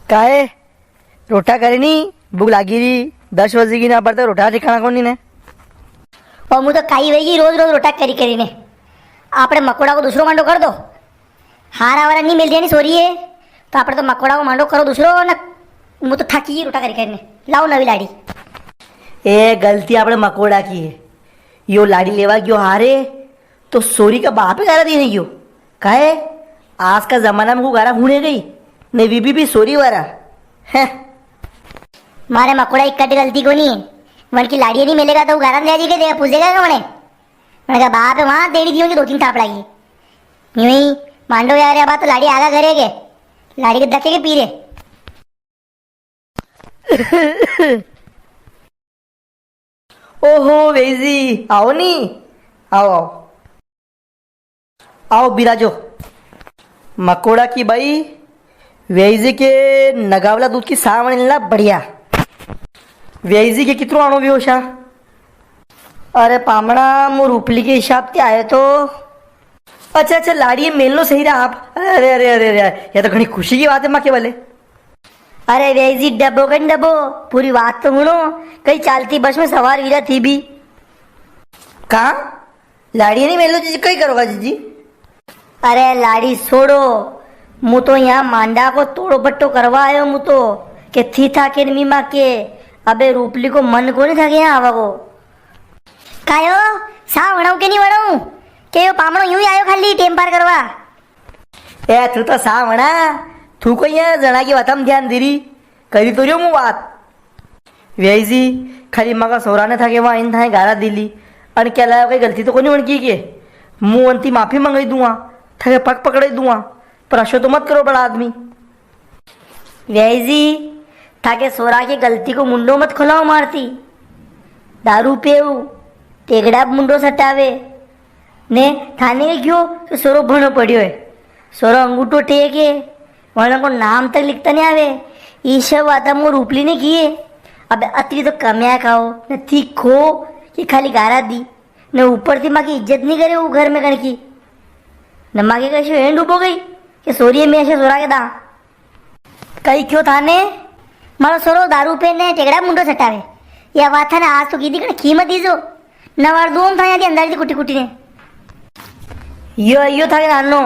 काहे रोटा करे नहीं भूख लागी रही 10 वाजेगी ना पड़ता रोटा ठिकाना कोनी ने और मुझे तो खाई वही रोज रोज रोटा करी करी ने आपने मकोड़ा को दूसरो मांडो कर दो। हारा वारा नहीं मिल जानी सोरी है तो आपने तो मकोड़ा को मांडो करो दूसरो ना। मुझे तो थकी गई रोटा करी करने। लाओ नवी लाड़ी। ए गलती आपने मकोड़ा की है। यो लाड़ी लेवा क्यों हारे तो सोरी का बाप ही गारा देने क्यों काहे आज का जमाना में को गारा होने गई ने बीबी भी सोरी वारा है। मारे मकोड़ा एक कट गलती को नहीं है वन की लाड़ी नहीं मिलेगा तो गारा ले जाएगी देगा पूछेगा क्या मैंने मैंने कहा बाप है वहां देड़ी दी होगी 2-3 थापड़ागी यूं ही मांडो यार बात तो लाड़ी आगा करेगे लाड़ी के धक्के के पीरे। ओहो वेजी आओ नी आओ आओ आओ बिराजो मकोड़ा की बाई वेजी के नगावला दूध की सावणीला बढ़िया वेजी के कितरो आणो व्योशा अरे पामड़ा मु रूपली के हिसाब से आए तो अच्छा अच्छा लाड़ी मेल लो सही रहा आप अरे अरे अरे अरे ये तो घनी खुशी की बात है माँ के वाले। अरे वेजी डब्बो कन डब्बो पूरी बात तो सुनो कहीं चालती बस में सवार वीरा थी भी कहा लाड़ी नहीं मेलो जी कहीं करोगा जी। अरे लाड़ी छोड़ो मु तो यहाँ मांडा को तोड़ो बट्टो करवा आयो मु तो के थी था के मीमा के अबे रूपली को मन को नहीं था यहाँ आवा को कायो सा वणाऊ के नहीं वणाऊ के यो पामणो यूं ही आयो खाली टेम पार करवा। ए तू तो सा वणा तू को यहाँ जना की वातम ध्यान दीरी करी तो रही मु बात वेजी खाली मगा सोराने था के वहाँ इन था गारा दिली और क्या लाया कोई गलती तो कोनी वणकी के मुंह अंती माफी मंगाई दूंगा थे पग पकड़े दूंगा पर अशो तो मत करो बड़ा आदमी। वेजी थाके सोरा की गलती को मुंडो मत खुलाओ मारती दारू पेऊ टेगड़ा मुंडो सटावे ने थाने के क्यों तो सोरो भणो पड़ियो है सोरो अंगूठो टेके वरना को नाम तक लिखता नहीं आवे ये सब बात मो रूपली ने किए। अब अतरी तो कमिया खाओ न थी खो कि खाली गारा दी न ऊपर थी माँ की इज्जत नहीं करे वो घर में कण की न माँ के कैसे एंड डूबो गई कि सोरिये में ऐसे सोरा के दा कई क्यों थाने मारो सोरो दारू पे ने टेगड़ा मुंडो सटावे या बात था ना आज तो कीधी कीमत दीजो नवार दूम था यहाँ अंदर कुटी कुटी ने यो था नानो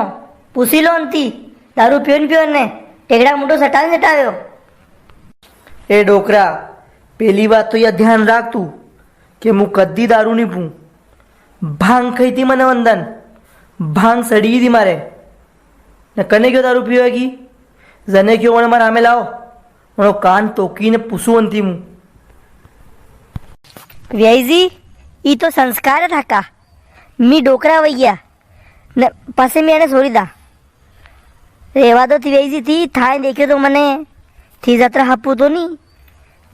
पूछी लो अंती दारू पियोन ने टेगड़ा मुंडो सटावे सटावे ए डोकरा पहली बात तो यह ध्यान राख तू कि मु कद्दी दारू नहीं पू भांग खाई थी मने वंदन भांग सड़ी थी मारे न कने क्यों दारू पियोगी जने क्यों वने मारे आमे लाओ मनो कान तोकी ने पुसू अंती मु वेजी ई तो संस्कार था का मी डोकरा वैया न पासे में आने सोरी दा रेवा तो थी वेजी थी थाए देखे तो मने थी जत्रा हप्पू तो नहीं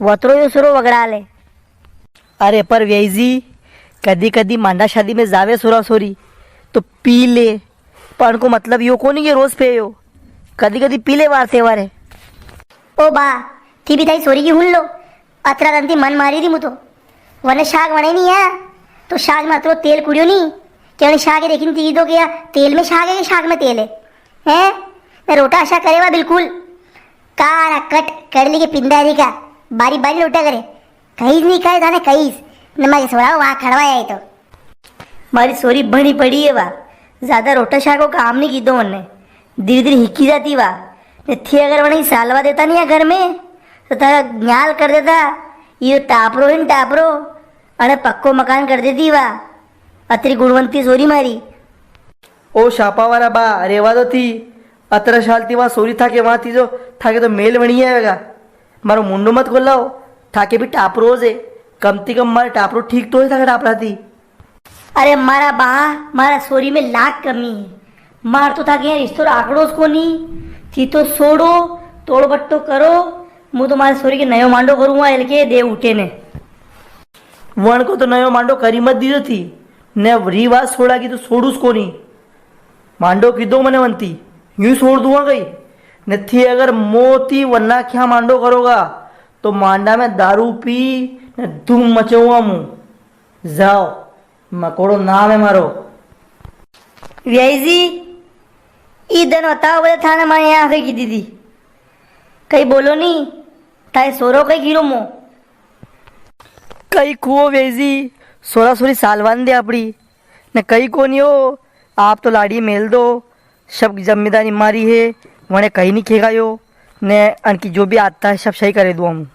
वतरो यो सुरो वगड़ा ले। अरे पर वेजी कदी कदी मांडा शादी में जावे सोरा सोरी तो पी ले पर को मतलब यो को नहीं ये रोज पे यो कदी कदी पी ले वार से वारे ओ बा थी भी थाई सोरी की हुन लो अतरा रंती मन मारी थी मु तो वने शाग वणे नहीं है तो शाग में अतरो तेल कुड़ियो नहीं क्या शाग है देखी थी तो क्या तेल में शाग है कि शाग में तेल है हैं मैं रोटा आशा करेगा बिल्कुल कारा कट कर ली के पिंडारी का बारी बारी लोटा करे कहीं नहीं करे थाने कहीं नमा के सोड़ा वहाँ खड़वाया तो मारी सोरी बनी पड़ी है वाह ज्यादा रोटा शाग को काम नहीं की दो उनने धीरे धीरे हिक्की जाती वाह थी अगर वही सालवा देता नहीं है घर में तो तारा न्याल कर देता ये टापरो इन टापरो अरे पक्को मकान कर देती वाह अतरी गुणवंती सोरी मारी ओ शापा वाला बा रेवा दो थी अतरा शालती वहाँ सोरी था के वहाँ थी जो था के तो मेल बनी आएगा मारो मुंडो मत खोलाओ था के भी टापरो से कम से कम मारे टापरो ठीक तो ही था टापरा थी। अरे मारा बा मारा सोरी में लाख कमी है मार तो था कि रिश्तो आंकड़ो को नहीं थी तो सोड़ो तोड़ बट्टो करो मुँह तुम्हारे सोरी के नयो मांडो करूँगा एल के दे उठे ने वण को तो नयो मांडो करी मत दीदो थी ने रीवाज छोड़ा की तो सोड़ूस को नहीं मांडो कीधो मने वंती यूं छोड़ दूंगा गई ने थी अगर मोती वन्ना क्या मांडो करोगा तो मांडा में दारू पी ने धूम मचाऊंगा मुंह जाओ मकोड़ो नाम है मारो व्याई जी इधर बताओ बोले थाना मारे यहाँ की दीदी कहीं बोलो नहीं ताए सोरो कहीं गिरो मो कई कुओ वेजी सोरा सोरी सालवान दे अपनी ने कई को नहीं हो आप तो लाड़ी मेल दो सब जिम्मेदारी मारी है वने कहीं नहीं खेगा यो ने अनकी जो भी आता है सब सही करे दो हम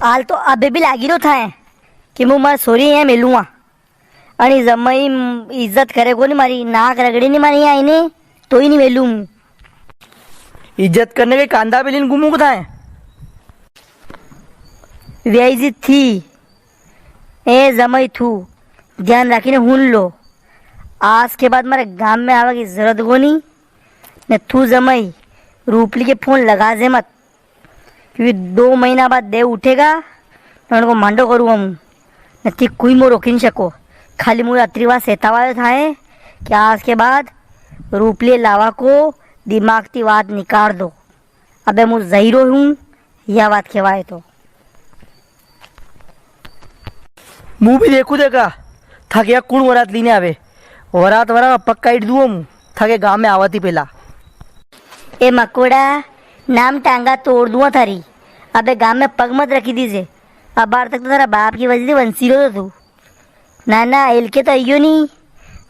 हाल तो अबे भी लागी रो था कि मैं मार सोरी यहाँ मिलूँगा आणि जमाई इज्जत करे को नहीं मारी नाक रगड़ी नहीं मारी आई ने तो ही नहीं मिलूँ इज्जत करने के कांदा पे लेन घूमू कथा है व्याजी थी ए जमाई थू ध्यान रखीने हुन लो आज के बाद मेरे गांव में आवा की जरूरत को नहीं ने तू जमाई रूपली के फोन लगा जे मत क्योंकि 2 महीना बाद देव उठेगा तो उनको मांडो करूँ हम ने थी कोई मो रोकी नहीं सको खाली मुझे अत्रिवा सेतावा था है कि आज के बाद रूपली लावा को दिमाग की बात निकाल दो अबे मुझ जहीरो हूँ यह बात खेवाए तो मुँह भी देखू देखा थके कौन वरात लीने आवे वरात वरा पक्का इट दूँ मुँह थके गाँव में आवाती पहला ए मकोड़ा नाम टांगा तोड़ दूँ थारी अबे गांव में पग मत रखी दीजिए अब बार तक तो तेरा बाप की वजह से वंसी रो तू ना ना एल के तो अयो नहीं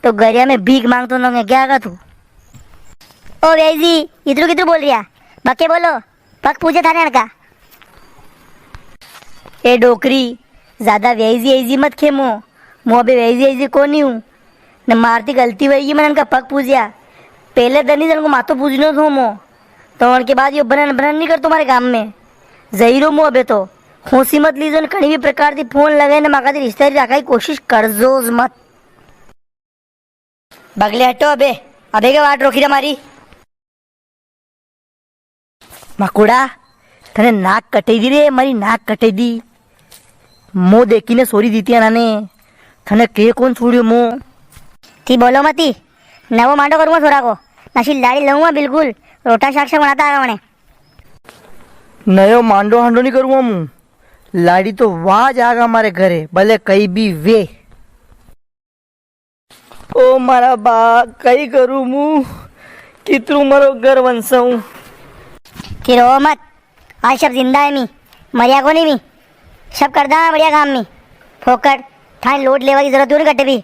तो गरिया में भीख मांग तो ना क्या आगा तू ओ वैजी इधर किधर बोल रिया बके बोलो पग पूछे थाने का ए डोकरी ज्यादा वैजी ऐजी मत खेमो मो अबे वैजी ऐजी कौन नहीं हूँ न मारती गलती हुई मैंने उनका पग पूछया पहले दिन ही जन को मातो पूछनो थो मो तो उनके बाद ये बनन बनन नहीं कर तुम्हारे काम में जहीरो मो अबे तो खोसी मत लीजो न कहीं भी प्रकार की फोन लगे न मगा रिश्ते रखा की कोशिश कर जो मत बगले हटो अबे अबे के वाट रोकी हमारी मकोड़ा तने नाक कटे दी रे मारी नाक कटे दी मो देखी ने सोरी दीती नाने थने के कौन छोड़ियो मो थी बोलो मती नवो मांडो करूँगा थोड़ा को नशी लाड़ी लूंगा बिल्कुल रोटा शाक से बनाता है मैंने नयो मांडो हांडो नहीं करूँगा मुँह लाड़ी तो वहाँ जाएगा हमारे घरे भले कहीं भी वे ओ मारा बा कई करूँ मुँह कितरू मरो घर वंसाऊं कि रो मत आज सब जिंदा है मी मरिया को नहीं मी सब करदा बढ़िया काम मी फोकट थाने लोड लेवा की जरूरत नहीं कटे भी